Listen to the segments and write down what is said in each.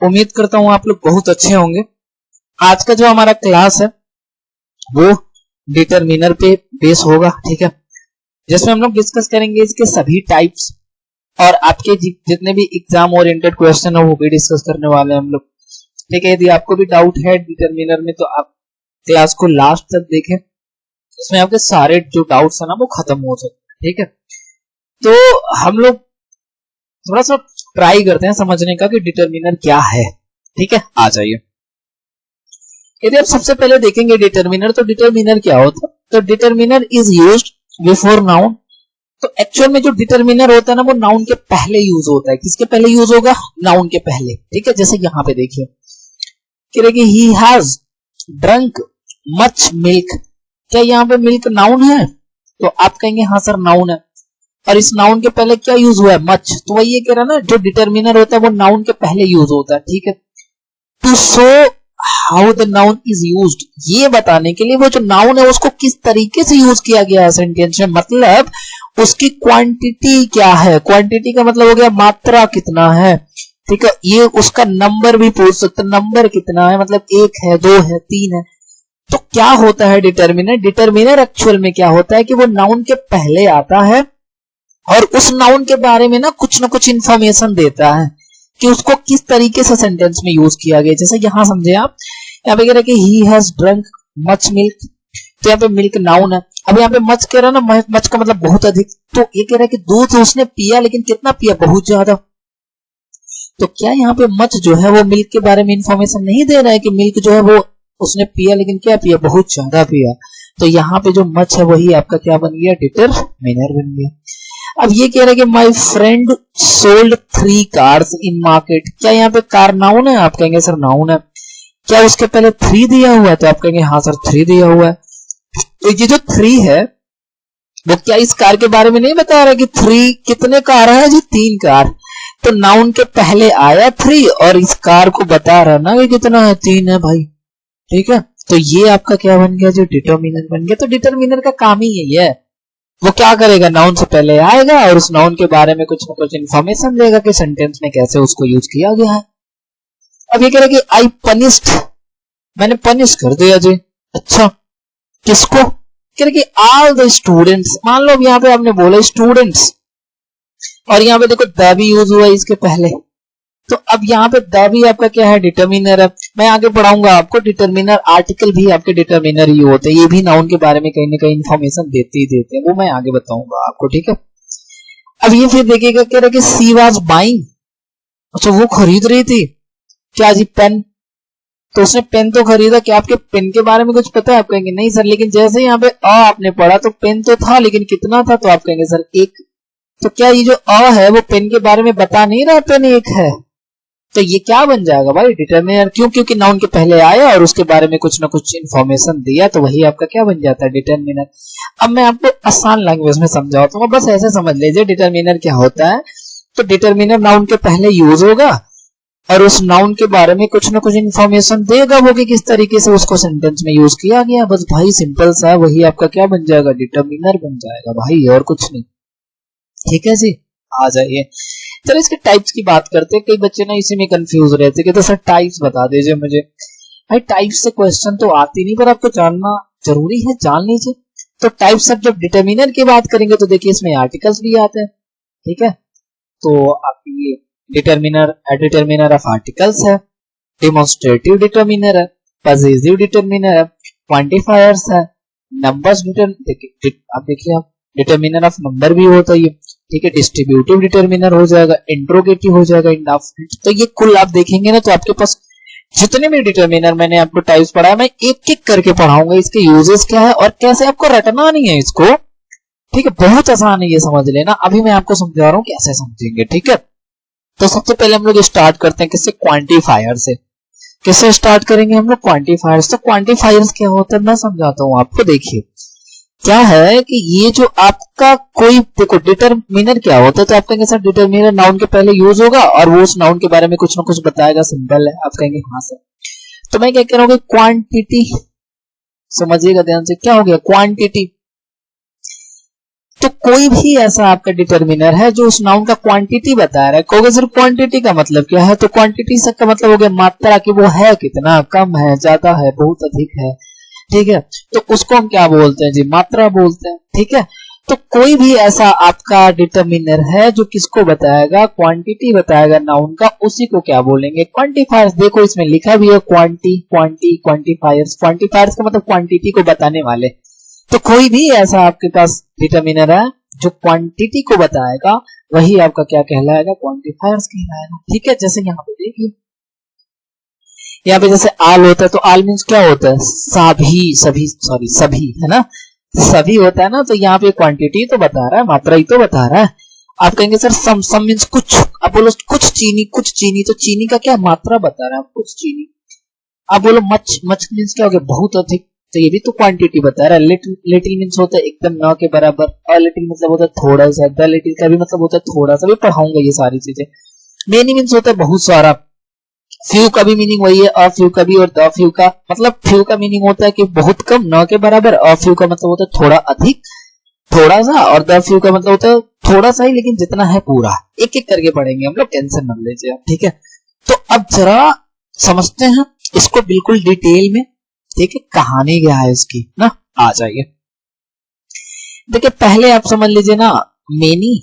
उम्मीद करता हूं आप लोग बहुत अच्छे होंगे। आज का जो हमारा क्लास है वो डिटरमिनर पे बेस होगा, ठीक है, जिसमें हम लोग डिस्कस करेंगे इसके सभी टाइप्स और आपके जितने भी एग्जाम ओरिएंटेड क्वेश्चन है वो भी डिस्कस करने वाले हैं हम लोग, ठीक है। यदि आपको भी डाउट है डिटरमिनर में तो आप क्लास को लास्ट तक देखें, इसमें आपके सारे जो डाउट्स है ना वो खत्म हो सकते हैं, ठीक है। तो हम लोग थोड़ा सा ट्राई करते हैं समझने का कि डिटरमिनर क्या है, ठीक है। आ जाइए, यदि आप सबसे पहले देखेंगे डिटरमिनर, तो डिटरमिनर क्या होता है? तो determiner is used before noun. तो एक्चुअल में जो डिटरमिनर होता है ना वो नाउन के पहले यूज होता है। किसके पहले यूज होगा? नाउन के पहले, ठीक है। जैसे यहां पे देखिए कि he has drunk much milk. क्या यहाँ पे मिल्क नाउन है? तो आप कहेंगे हाँ सर नाउन है, और इस नाउन के पहले क्या यूज हुआ है? मच। तो वही ये कह रहा है ना, जो डिटरमिनर होता है वो नाउन के पहले यूज होता है, ठीक है। To show how the noun is used, ये बताने के लिए वो जो नाउन है उसको किस तरीके से यूज किया गया है सेंटेंस में, मतलब उसकी क्वांटिटी क्या है। क्वांटिटी का मतलब हो गया मात्रा कितना है, ठीक है। ये उसका नंबर भी पूछ सकते, नंबर कितना है, मतलब 1 है, 2 है, 3 है। तो क्या होता है डिटरमिनर? डिटरमिनर एक्चुअल में क्या होता है कि वो नाउन के पहले आता है और उस नाउन के बारे में ना कुछ इंफॉर्मेशन देता है कि उसको किस तरीके से सेंटेंस में यूज किया गया। जैसे यहां समझे आप, यहाँ पे कह रहा है कि he has drunk much milk, तो यहाँ पे मिल्क नाउन है। अब यहाँ पे मच कह रहा है ना, मच का मतलब बहुत अधिक। तो ये कह रहा है कि दूध उसने पिया, लेकिन कितना पिया? बहुत ज्यादा। तो क्या यहाँ पे मच जो है वो मिल्क के बारे में इंफॉर्मेशन नहीं दे रहा है कि मिल्क जो है वो उसने पिया, लेकिन क्या पिया? बहुत ज्यादा पिया। तो यहाँ पे जो मच है वही आपका क्या बन गया? डिटरमिनर बन गया। अब ये कह रहा है कि my friend sold 3 cars in market. क्या यहाँ पे कार नाउन है? आप कहेंगे सर नाउन है। क्या उसके पहले 3 दिया हुआ है? तो आप कहेंगे हाँ सर 3 दिया हुआ है। तो ये जो 3 है वो क्या इस कार के बारे में नहीं बता रहा कि 3 कितने कार है जी? 3 कार। तो नाउन के पहले आया 3 और इस कार को बता रहा ना कि कितना है? 3 है भाई, ठीक है। तो ये आपका क्या बन गया? जो डिटरमिनर बन गया। तो डिटरमिनर का काम ही यही है, वो क्या करेगा? नाउन से पहले आएगा और उस नाउन के बारे में कुछ ना कुछ इंफॉर्मेशन देगा कि सेंटेंस में कैसे उसको यूज किया गया है। अब ये कह रहा है कि आई पनिश्ड, मैंने पनिश कर दिया जी। अच्छा, किसको? कह रहे कि ऑल द स्टूडेंट्स। मान लो यहाँ पे आपने बोला स्टूडेंट्स, और यहाँ पे देखो द भी यूज हुआ इसके पहले। तो अब यहाँ पे द भी आपका क्या है? डिटरमिनर है। मैं आगे पढ़ाऊंगा आपको, डिटरमिनर आर्टिकल भी आपके डिटरमिनर ही होते हैं। ये भी नाउन के बारे में कहीं ना कहीं इंफॉर्मेशन देते ही देते हैं, वो मैं आगे बताऊंगा आपको, ठीक है। अब ये फिर देखिएगा, कह रहा है कि सी वाज बाइंग। अच्छा, वो खरीद रही थी क्या जी? पेन। तो उसने पेन तो खरीदा। क्या आपके पेन के बारे में कुछ पता है? आप कहेंगे नहीं सर, लेकिन जैसे यहाँ पे अ आपने पढ़ा तो पेन तो था, लेकिन कितना था? तो आप कहेंगे सर 1। तो क्या ये जो अ है वो पेन के बारे में बता नहीं रहा पेन 1 है? तो ये क्या बन जाएगा भाई? डिटरमिनर। क्यों? क्योंकि नाउन के पहले आया और उसके बारे में कुछ ना कुछ इंफॉर्मेशन दिया, तो वही आपका क्या बन जाता है? डिटरमिनर। अब मैं आपको आसान लैंग्वेज में समझाता हूँ, बस ऐसे समझ लीजिए डिटरमिनर क्या होता है। तो डिटरमिनर नाउन के पहले यूज होगा और उस नाउन के बारे में कुछ ना कुछ इंफॉर्मेशन देगा वो कि किस तरीके से उसको सेंटेंस में यूज किया गया। बस भाई सिंपल सा है, वही आपका क्या बन जाएगा? डिटरमिनर बन जाएगा भाई, और कुछ नहीं, ठीक है जी। आ जाइए, चलो इसके टाइप्स की बात करते हैं। कई बच्चे ना इसी में कंफ्यूज रहते कि तो सर टाइप्स बता दीजिए मुझे। भाई टाइप्स से क्वेश्चन तो आती नहीं, पर आपको जानना जरूरी है, जान लीजिए। तो टाइप्स अब जब डिटरमिनर की बात करेंगे तो देखिए इसमें आर्टिकल्स भी आते हैं, ठीक है। तो आपकी ये डिटरमिनर ऑफ आर्टिकल्स है, डेमोन्स्ट्रेटिव डिटरमिनर है, पजेसिव डिटरमिनर है, क्वांटिफायर्स है, नंबर्स आप देखिए आप डिटरमिनर ऑफ नंबर भी होता है, ठीक है। डिस्ट्रीब्यूटिव डिटरमिनर हो जाएगा, इंट्रोगेटिव हो जाएगा, इंडेफिनिट। तो ये कुल आप देखेंगे ना तो आपके पास जितने भी डिटरमिनर मैंने आपको टाइप्स पढ़ाया, मैं एक एक करके पढ़ाऊंगा। इसके यूजेस क्या है और कैसे आपको रटना नहीं है इसको, ठीक है। बहुत आसान है, ये समझ लेना। अभी मैं आपको समझा रहा हूँ कैसे समझेंगे, ठीक है। तो सबसे पहले हम लोग स्टार्ट करते हैं किससे? क्वांटिफायर से। किससे स्टार्ट करेंगे हम लोग? क्वांटिफायर्स। तो क्वांटिफायर्स क्या होता है मैं समझाता हूँ आपको। देखिए क्या है कि ये जो आपका कोई, देखो डिटरमिनर क्या होता है, तो आप कहेंगे सर डिटरमिनर नाउन के पहले यूज होगा और वो उस नाउन के बारे में कुछ ना कुछ बताएगा, सिंपल है। आप कहेंगे हाँ सर। तो मैं क्या कह रहा हूँ कि क्वांटिटी, समझिएगा ध्यान से, क्या हो गया? क्वांटिटी, तो कोई भी ऐसा आपका डिटर्मिनर है जो उस नाउन का क्वांटिटी बता रहा है। कहोगे सर क्वांटिटी का मतलब क्या है, तो क्वांटिटी से का मतलब हो गया मात्रा, कि वो है कितना, कम है, ज्यादा है, बहुत अधिक है, ठीक है, तो उसको हम क्या बोलते हैं जी, मात्रा बोलते हैं, ठीक है। तो कोई भी ऐसा आपका डिटर्मिनर है जो किसको बताएगा, क्वांटिटी बताएगा नाउन का, उसी को क्या बोलेंगे, क्वांटिफायर्स। देखो इसमें लिखा भी है क्वांटी, क्वांटी, क्वांटिफायर्स। क्वांटिफायर्स का मतलब क्वांटिटी को बताने वाले। तो कोई भी ऐसा आपके पास डिटर्मिनर है जो क्वांटिटी को बताएगा, वही आपका क्या कहलाएगा, क्वांटिफायर्स कहलाएगा, ठीक है। जैसे यहाँ पे देखिए, यहाँ पे जैसे आल होता है, तो आल मीन्स क्या होता है, सभी, सभी, सॉरी सभी, है ना, सभी होता है ना, तो यहाँ पे क्वांटिटी तो बता रहा है, मात्रा ही तो बता रहा है। आप कहेंगे सर सम मीन्स कुछ, आप बोलो कुछ चीनी, कुछ चीनी, तो चीनी का क्या मात्रा बता रहा है, कुछ चीनी। आप बोलो मच, मच मीन्स क्या हो गया, बहुत अधिक, तो ये भी तो क्वांटिटी बता रहा है। लिटिल, लिटिल मीन्स होता है एकदम न के बराबर, और लिटिल मतलब होता है थोड़ा सा, द लिटिल का भी मतलब होता है थोड़ा सा, भी पढ़ाऊंगा ये सारी चीजें। मेनी मीन्स होता है बहुत सारा, फ्यू का भी मीनिंग वही है, अ फ्यू का भी, और द फ्यू का मतलब, फ्यू का मीनिंग होता है कि बहुत कम, न के बराबर, अ फ्यू का मतलब होता है थोड़ा अधिक, थोड़ा सा, और द फ्यू का मतलब होता है थोड़ा सा ही लेकिन जितना है पूरा। एक एक करके पढ़ेंगे हम लोग, टेंशन मत लीजिए, ठीक है। तो अब जरा समझते हैं इसको बिल्कुल डिटेल में, ठीक है, कहानी क्या है इसकी ना, आ जाइए। देखिए पहले आप समझ लीजिए ना, मेनी,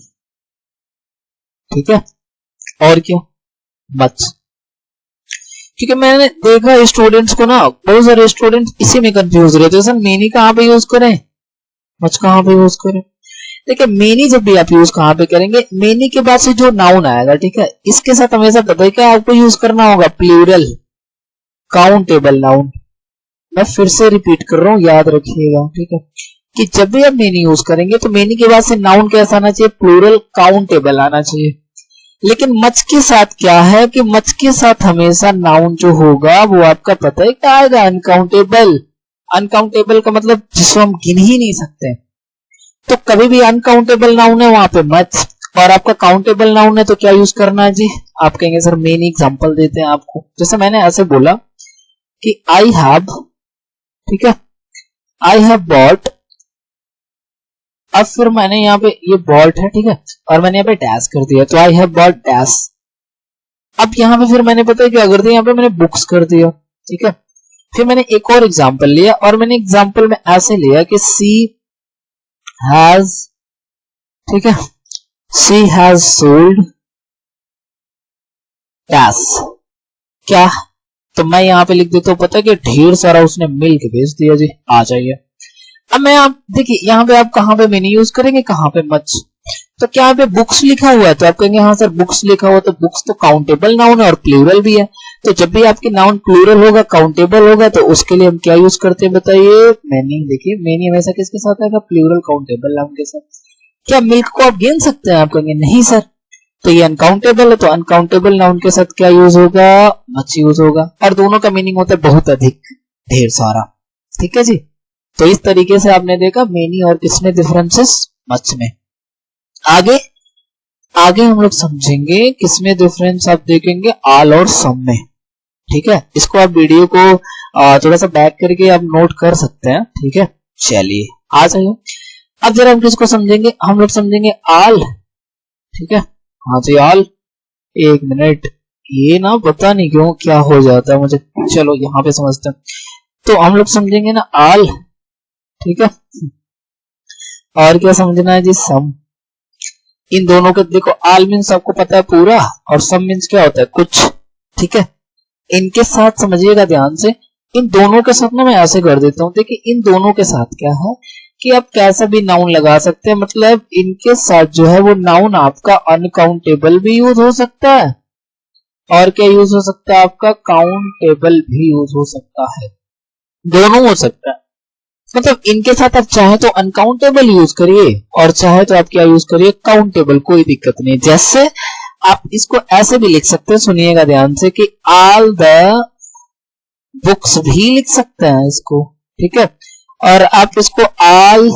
ठीक है, और क्या, मच। क्योंकि मैंने देखा स्टूडेंट्स को ना, बहुत सारे स्टूडेंट्स इसी में कंफ्यूज रहते हैं, सर मेनी कहाँ पे यूज करें, मच कहाँ पे यूज करें। देखिए मेनी जब भी आप यूज कहाँ पे करेंगे, मेनी के बाद से जो नाउन आएगा, ठीक है, इसके साथ हमेशा पता है क्या आपको यूज करना होगा, प्लूरल काउंटेबल नाउन। मैं फिर से रिपीट कर रहा हूँ, याद रखिएगा, ठीक है, कि जब भी आप मेनी यूज करेंगे तो मेनी के बाद से नाउन कैसा आना चाहिए, प्लूरल काउंटेबल आना चाहिए। लेकिन मच के साथ क्या है कि मच के साथ हमेशा नाउन जो होगा वो आपका पता है क्या आएगा, अनकाउंटेबल। अनकाउंटेबल का मतलब जिसको हम गिन ही नहीं सकते। तो कभी भी अनकाउंटेबल नाउन है वहां पे मच, और आपका काउंटेबल नाउन है तो क्या यूज करना है जी, आप कहेंगे सर मेनी एग्जांपल देते हैं आपको। जैसे मैंने ऐसे बोला कि आई हैव, ठीक है, आई हैव बॉट, अब फिर मैंने यहाँ पे ये बॉट है, ठीक है, और मैंने यहाँ पे डैश कर दिया, तो आई हैव बॉट डैश। अब यहाँ पे फिर मैंने पता है क्या कर दिया, यहाँ पे मैंने बुक्स कर दिया, ठीक है। फिर मैंने एक और एग्जांपल लिया, और मैंने एग्जांपल में ऐसे लिया कि सी हैज, ठीक है, सी हैज सोल्ड डैश, क्या, तो मैं यहाँ पे लिख देता हूँ पता है कि ढेर सारा उसने मिल्क भेज दिया जी, आ जाइए। अब मैं आप देखिए यहाँ पे आप कहाँ पे मेनी यूज करेंगे, कहाँ पे मच, तो क्या यहाँ पे बुक्स लिखा हुआ है, तो आप कहेंगे हाँ सर बुक्स लिखा हुआ, तो बुक्स तो काउंटेबल नाउन है और प्लूरल भी है। तो जब भी आपके नाउन प्लूरल होगा, काउंटेबल होगा, तो उसके लिए हम क्या यूज करते हैं बताइए, मेनी। देखिए मेनी हमेशा किसके साथ आएगा, प्लूरल काउंटेबल नाउन के साथ। क्या मिल्क को आप गिन सकते हैं, आप कहेंगे नहीं सर, तो ये अनकाउंटेबल है, तो अनकाउंटेबल नाउन के साथ क्या यूज होगा, मच यूज होगा, और दोनों का मीनिंग होता है बहुत अधिक, ढेर सारा, ठीक है जी। तो इस तरीके से आपने देखा मेनी और किसमें डिफरेंसेस, मच में। आगे आगे हम लोग समझेंगे किसमें डिफरेंस आप देखेंगे, आल और सम में, ठीक है। इसको आप वीडियो को थोड़ा सा बैक करके आप नोट कर सकते हैं, ठीक है। चलिए आ जाइए, अब जरा हम किसको समझेंगे, हम लोग समझेंगे आल, ठीक है। हाँ जी आल, एक मिनट, ये ना पता नहीं क्यों क्या हो जाता है मुझे, चलो यहाँ पे समझते हैं। तो हम लोग समझेंगे ना आल, ठीक है, और क्या समझना है जी, सम। इन दोनों के देखो, आल मीन्स आपको पता है पूरा, और सम मीन्स क्या होता है कुछ, ठीक है। इनके साथ समझिएगा ध्यान से, इन दोनों के साथ ना मैं ऐसे कर देता हूं, देखिए इन दोनों के साथ क्या है कि आप कैसा भी नाउन लगा सकते हैं, मतलब इनके साथ जो है वो नाउन आपका अनकाउंटेबल भी यूज हो सकता है, और क्या यूज हो सकता है आपका, काउंटेबल भी यूज हो सकता है, दोनों हो सकता है। मतलब इनके साथ आप चाहे तो अनकाउंटेबल यूज करिए, और चाहे तो आप क्या यूज करिए, काउंटेबल, कोई दिक्कत नहीं। जैसे आप इसको ऐसे भी लिख सकते हैं, सुनिएगा ध्यान से, कि ऑल द बुक्स भी लिख सकते हैं इसको, ठीक है। और आप इसको ऑल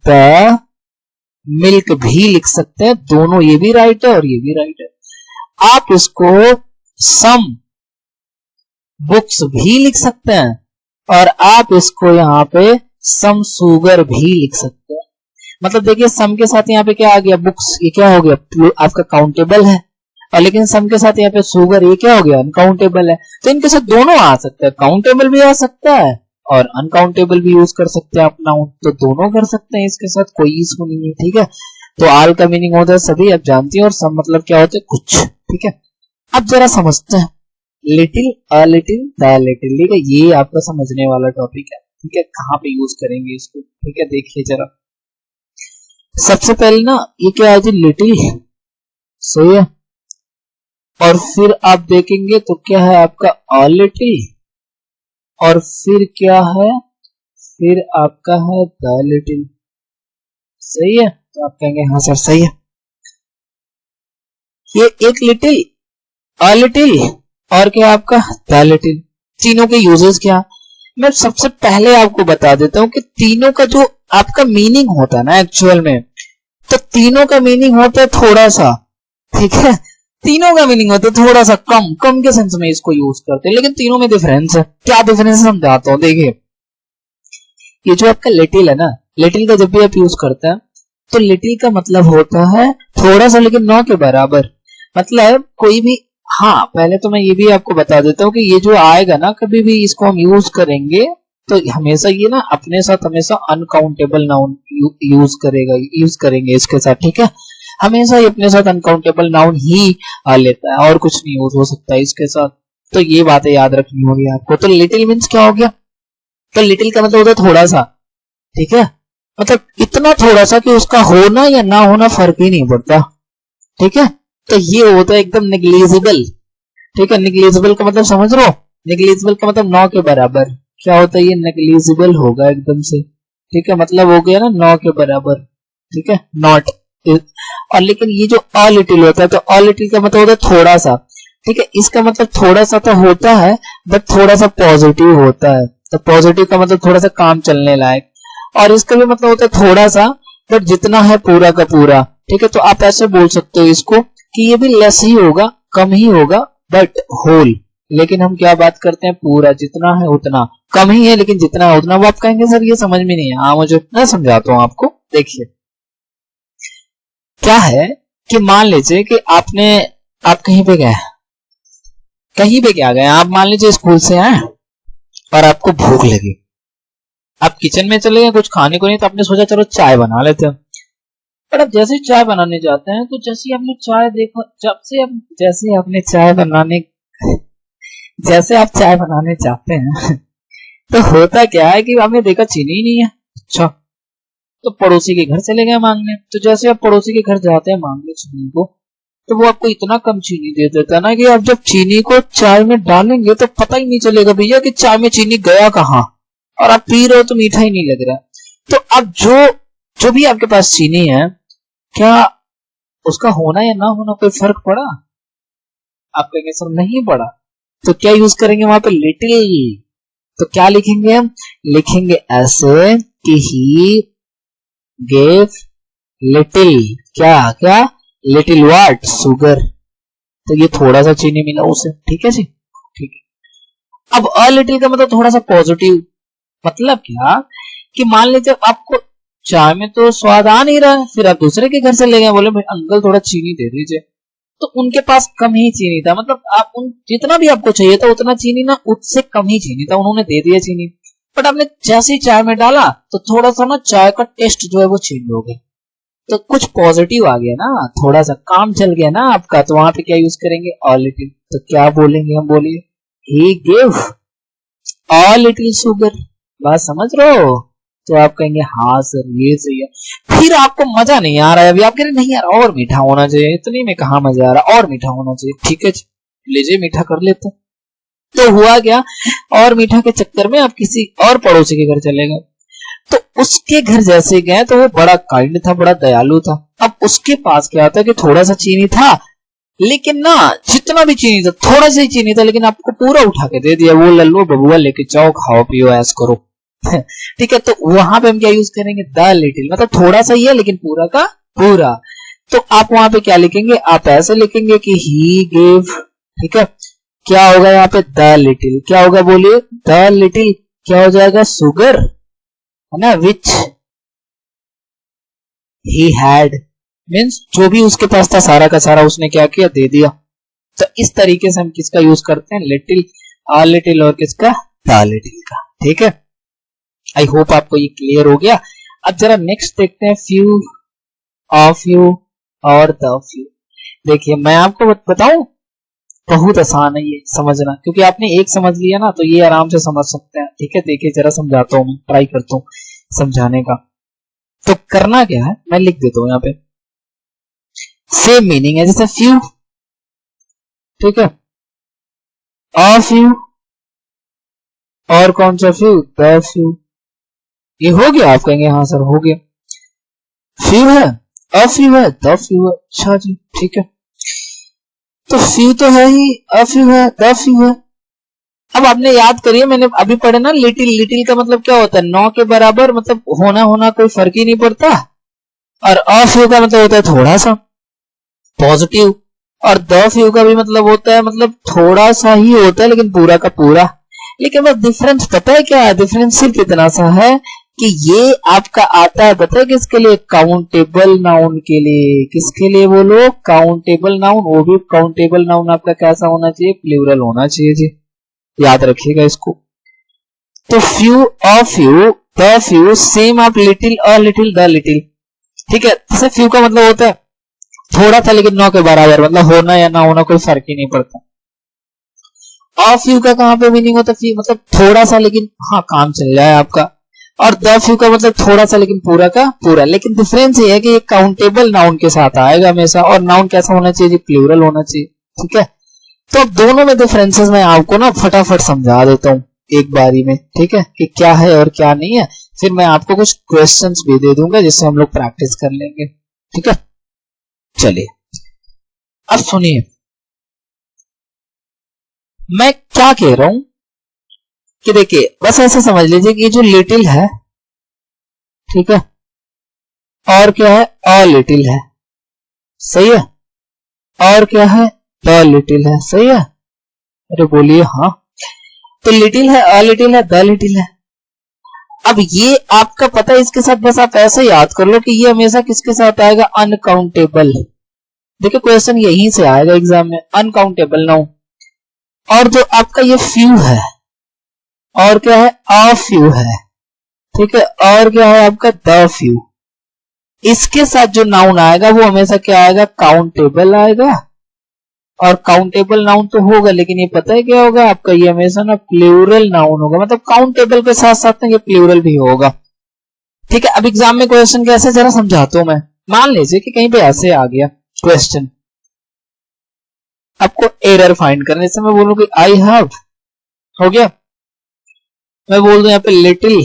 द मिल्क भी लिख सकते हैं, दोनों, ये भी राइट है और ये भी राइट है। आप इसको सम बुक्स भी लिख सकते हैं, और आप इसको यहाँ पे सम सुगर भी लिख सकते हैं। मतलब देखिए सम के साथ यहाँ पे क्या आ गया, बुक्स, ये क्या हो गया आपका काउंटेबल है, और लेकिन सम के साथ यहाँ पे शुगर ये क्या हो गया, अनकाउंटेबल है। तो इनके साथ दोनों आ सकता है, काउंटेबल भी आ सकता है और अनकाउंटेबल भी यूज कर सकते हैं अपना, तो दोनों कर सकते हैं, इसके साथ कोई इशू नहीं है, ठीक है। तो आल का मीनिंग होता है सभी, आप जानती हैं, और सम मतलब क्या होता है, कुछ, ठीक है। अब जरा समझते हैं, little, a little, the little, ठीक है, ये आपका समझने वाला टॉपिक है, ठीक है। कहाँ पे यूज करेंगे इसको, ठीक है, देखिए जरा। सबसे पहले ना ये क्या है जी, लिटिल, सही है, और फिर आप देखेंगे तो क्या है आपका अ लिटिल, और फिर क्या है, फिर आपका है द लिटिल, सही है। तो आप कहेंगे हाँ सर सही है। ये एक लिटिल, अ लिटिल, और क्या आपका द लिटिल, तीनों के यूजेस क्या, मैं सबसे पहले आपको बता देता हूं कि तीनों का जो आपका मीनिंग होता है ना एक्चुअल में, तो तीनों का मीनिंग होता है थोड़ा सा, ठीक है, तीनों का मीनिंग होता है थोड़ा सा कम, कम के सेंस में इसको यूज करते हैं, लेकिन तीनों में डिफरेंस है। क्या डिफरेंस है समझाता हूं, देखिए। ये जो आपका लिटिल है ना, लिटिल का जब भी आप यूज करते हैं तो लिटिल का मतलब होता है थोड़ा सा, लेकिन न के बराबर, मतलब कोई भी, हाँ पहले तो मैं ये भी आपको बता देता हूँ कि ये जो आएगा ना, कभी भी इसको हम यूज करेंगे तो हमेशा ये ना अपने साथ हमेशा अनकाउंटेबल नाउन यूज करेंगे इसके साथ, ठीक है। हमेशा ये अपने साथ अनकाउंटेबल नाउन ही लेता है, और कुछ नहीं यूज हो सकता है इसके साथ, तो ये बातें याद रखनी होगी आपको। तो लिटिल मीन्स क्या हो गया, तो लिटिल का मतलब होता है थोड़ा सा, ठीक है, मतलब इतना थोड़ा सा कि उसका होना या ना होना फर्क ही नहीं पड़ता, ठीक है। तो ये होता है एकदम निग्लिजिबल, ठीक है। निग्लिजिबल का मतलब समझ रहे हो, निग्लिजिबल का मतलब नौ के बराबर, क्या होता है ये, नेग्लिजिबल होगा एकदम से, ठीक है, मतलब हो गया ना नौ के बराबर, ठीक है, नॉट। और लेकिन ये जो अ लिटिल होता है, तो अ लिटिल का मतलब होता है थोड़ा सा, ठीक है, इसका मतलब थोड़ा सा तो होता है बट थोड़ा सा पॉजिटिव होता है, तो पॉजिटिव का मतलब थोड़ा सा काम चलने लायक, और इसका भी मतलब होता है थोड़ा सा बट जितना है पूरा का पूरा, ठीक है। तो आप ऐसे बोल सकते हो इसको कि ये भी लेस ही होगा, कम ही होगा, बट होल, लेकिन हम क्या बात करते हैं, पूरा, जितना है उतना, कम ही है लेकिन जितना है उतना। वो आप कहेंगे सर ये समझ में नहीं है, हाँ मुझे मैं समझाता हूँ आपको। देखिए क्या है कि मान लीजिए कि आप कहीं पे गए, कहीं पे क्या गए आप, मान लीजिए स्कूल से आए और आपको भूख लगी, आप किचन में चले गए, कुछ खाने को नहीं, तो आपने सोचा चलो चाय बना लेते हैं। पर अब जैसे चाय बनाने जाते हैं तो जैसे आपने चाय देखो, जैसे आपने चाय बनाने, जैसे आप चाय बनाने जाते हैं तो होता क्या है कि आपने देखा चीनी ही नहीं है, अच्छा तो पड़ोसी के घर चले गए मांगने। तो जैसे आप पड़ोसी के घर जाते हैं मांगने चीनी को, तो वो आपको इतना कम चीनी दे देता है ना कि आप जब चीनी को चाय में डालेंगे तो पता ही नहीं चलेगा भैया कि चाय में चीनी गया कहाँ, और आप पी रहे हो तो मीठा ही नहीं लग रहा। तो अब जो भी आपके पास चीनी है, क्या उसका होना या ना होना कोई फर्क पड़ा? आप कहेंगे सर नहीं पड़ा। तो क्या यूज करेंगे वहां पे, लिटिल। तो क्या लिखेंगे हम, लिखेंगे ऐसे कि ही गेव लिटिल, क्या क्या, लिटिल व्हाट, शुगर। तो ये थोड़ा सा चीनी मिला उसे, ठीक है जी, ठीक है। अब अ लिटिल का मतलब थोड़ा सा पॉजिटिव, मतलब क्या कि मान लीजिए आपको चाय में तो स्वाद आ नहीं रहा है, फिर आप दूसरे के घर से ले गए, बोले भाई अंकल थोड़ा चीनी दे दीजिए, तो उनके पास कम ही चीनी था, मतलब आप उन जितना भी आपको चाहिए था उतना चीनी ना, उससे कम ही चीनी था, उन्होंने दे दिया चीनी। बट आपने जैसे ही चाय में डाला तो थोड़ा सा ना चाय का टेस्ट जो है वो चेंज हो गया, तो कुछ पॉजिटिव आ गया ना, थोड़ा सा काम चल गया ना आपका। तो वहां पे क्या यूज करेंगे, अ लिटिल। तो क्या बोलेंगे हम, बोलिए, ही गिव अ लिटिल शुगर। बात समझ रहे हो? तो आप कहेंगे हाँ सर ये सही है। फिर आपको मजा नहीं आ रहा है अभी, आप कह रहे नहीं यार और मीठा होना चाहिए, इतने में कहा मजा आ रहा, और मीठा होना चाहिए, ठीक है लीजिए मीठा कर लेते। तो हुआ क्या, और मीठा के चक्कर में आप किसी और पड़ोसी के घर चले गए, तो उसके घर जैसे गए तो वो बड़ा काइंड था, बड़ा दयालु था। अब उसके पास क्या था कि थोड़ा सा चीनी था, लेकिन ना जितना भी चीनी था थोड़ा सा ही चीनी था, लेकिन आपको पूरा उठा के दे दिया, वो लल्लो बबुआ लेके जाओ खाओ पियो ऐस करो ठीक है। तो वहां पे हम क्या यूज करेंगे, द लिटिल, मतलब थोड़ा सा ही है लेकिन पूरा का पूरा। तो आप वहां पे क्या लिखेंगे, आप ऐसे लिखेंगे कि ही गिव, ठीक है। क्या होगा यहाँ पे, द लिटिल, क्या होगा बोलिए, द लिटिल क्या हो जाएगा, शुगर, है ना, विच he had मीन्स जो भी उसके पास था सारा का सारा उसने क्या किया, दे दिया। तो इस तरीके से हम किसका यूज करते हैं, लिटिल, आ लिटिल और किसका, द लिटिल का। ठीक है, आई होप आपको ये क्लियर हो गया। अब जरा नेक्स्ट देखते हैं, फ्यू, अ फ्यू और द फ्यू। देखिए मैं आपको बताऊं, बहुत आसान है ये समझना, क्योंकि आपने एक समझ लिया ना तो ये आराम से समझ सकते हैं। ठीक है, देखिए जरा समझाता हूं, मैं ट्राई करता हूं समझाने का। तो करना क्या है, मैं लिख देता हूं यहाँ पे, सेम मीनिंग है जैसे फ्यू, ठीक है, अ फ्यू और कौन सा फ्यू, द फ्यू। ये हो गया, आप कहेंगे हाँ सर हो गया, फ्यू है, अ फ्यू है, द फ्यू है। अच्छा जी ठीक है, तो फ्यू तो है ही, अ फ्यू है, द फ्यू है। अब आपने याद करिए, मैंने अभी पढ़े ना, लिटिल, लिटिल का मतलब क्या होता है, नौ के बराबर, मतलब होना होना कोई फर्क ही नहीं पड़ता। और अ फ्यू का मतलब होता है थोड़ा सा, पॉजिटिव। और द फ्यू का भी मतलब होता है, मतलब थोड़ा सा ही होता है लेकिन पूरा का पूरा। लेकिन बस डिफरेंस पता है क्या है, डिफरेंस सिर्फ इतना सा है कि ये आपका आता है पता है किसके लिए, काउंटेबल नाउन के लिए। किसके लिए बोलो, काउंटेबल नाउन। वो भी काउंटेबल नाउन आपका कैसा होना चाहिए, प्लूरल होना चाहिए जी, याद रखिएगा इसको। तो few, a few, the few, same आप little, a little, the little. ठीक है, जैसे फ्यू का मतलब होता है थोड़ा था लेकिन नौ के बराबर, मतलब होना या ना होना कोई फर्क ही नहीं पड़ता। अ फ्यू का कहां पे मीनिंग होता है, फ्यू मतलब थोड़ा सा लेकिन हाँ काम चल जाए आपका। और द फ्यू का मतलब थोड़ा सा लेकिन पूरा का पूरा। लेकिन डिफरेंस ये है कि ये काउंटेबल नाउन के साथ आएगा हमेशा, और नाउन कैसा होना चाहिए, प्लूरल होना चाहिए। ठीक है, तो अब दोनों में डिफरेंसेस मैं आपको ना फटाफट समझा देता हूँ एक बारी में। ठीक है, कि क्या है और क्या नहीं है, फिर मैं आपको कुछ क्वेश्चंस भी दे दूंगा जिससे हम लोग प्रैक्टिस कर लेंगे। ठीक है, चलिए अब सुनिए मैं क्या कह रहा हूं, कि देखिए बस ऐसे समझ लीजिए कि ये जो लिटिल है, ठीक है, और क्या है, अ लिटिल है, सही है, और क्या है, द लिटिल है, सही है। अरे बोलिए हाँ, तो लिटिल है, अ लिटिल है, द लिटिल है। अब ये आपका पता है, इसके साथ बस आप ऐसे याद कर लो कि ये हमेशा किसके साथ आएगा, अनकाउंटेबल। देखिए क्वेश्चन यहीं से आएगा एग्जाम में, अनकाउंटेबल नाउन। और जो आपका ये फ्यू है, और क्या है, अ फ्यू है, ठीक है, और क्या है आपका, द फ्यू। इसके साथ जो नाउन आएगा वो हमेशा क्या आएगा, काउंटेबल आएगा। और काउंटेबल नाउन तो होगा, लेकिन ये पता है क्या होगा आपका, ये हमेशा ना प्लूरल नाउन होगा, मतलब काउंटेबल के साथ साथ ये प्लूरल भी होगा। ठीक है, अब एग्जाम में क्वेश्चन कैसे जरा समझाता हूं मैं। मान लीजिए कि कहीं पे ऐसे आ गया क्वेश्चन, आपको एरर फाइंड करने से मैं बोलूं कि आई हैव, हो गया, मैं बोल दूं यहाँ पे लिटिल,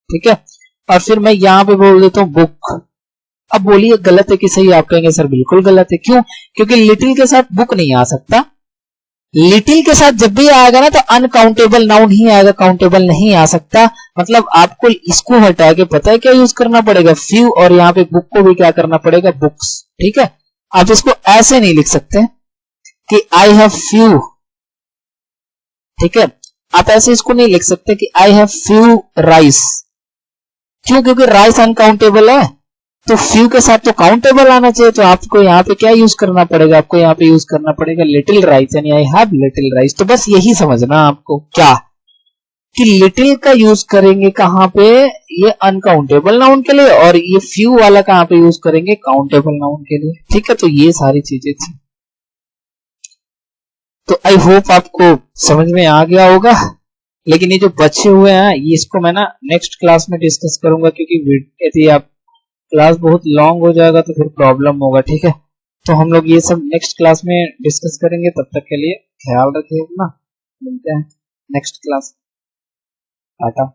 ठीक है, और फिर मैं यहाँ पे बोल देता हूँ बुक। अब बोलिए गलत है कि सही, आप कहेंगे सर बिल्कुल गलत है। क्यों, क्योंकि लिटिल के साथ बुक नहीं आ सकता। लिटिल के साथ जब भी आएगा ना तो अनकाउंटेबल नाउन ही आएगा, काउंटेबल नहीं आ सकता। मतलब आपको इसको हटा के पता है क्या यूज करना पड़ेगा, फ्यू, और यहाँ पे बुक को भी क्या करना पड़ेगा, बुक्स। ठीक है, आप इसको ऐसे नहीं लिख सकते कि आई हैव फ्यू, ठीक है, आप ऐसे इसको नहीं लिख सकते कि आई हैव फ्यू राइस। क्यों, क्योंकि राइस अनकाउंटेबल है, तो फ्यू के साथ तो काउंटेबल आना चाहिए। तो आपको यहाँ पे क्या यूज करना पड़ेगा, आपको यहाँ पे यूज करना पड़ेगा लिटिल राइस, यानी आई हैव लिटिल राइस। तो बस यही समझना आपको क्या, कि लिटिल का यूज करेंगे कहां पे, ये अनकाउंटेबल नाउन के लिए, और ये फ्यू वाला कहां पे यूज करेंगे, काउंटेबल नाउन के लिए। ठीक है, तो ये सारी चीजें थी। तो आई होप आपको समझ में आ गया होगा। लेकिन ये जो बचे हुए हैं ये, इसको मैं ना नेक्स्ट क्लास में डिस्कस करूंगा, क्योंकि यदि आप क्लास बहुत लॉन्ग हो जाएगा तो फिर प्रॉब्लम होगा। ठीक है, तो हम लोग ये सब नेक्स्ट क्लास में डिस्कस करेंगे। तब तक के लिए ख्याल रखिए अपना, मिलते हैं नेक्स्ट क्लास, टाटा।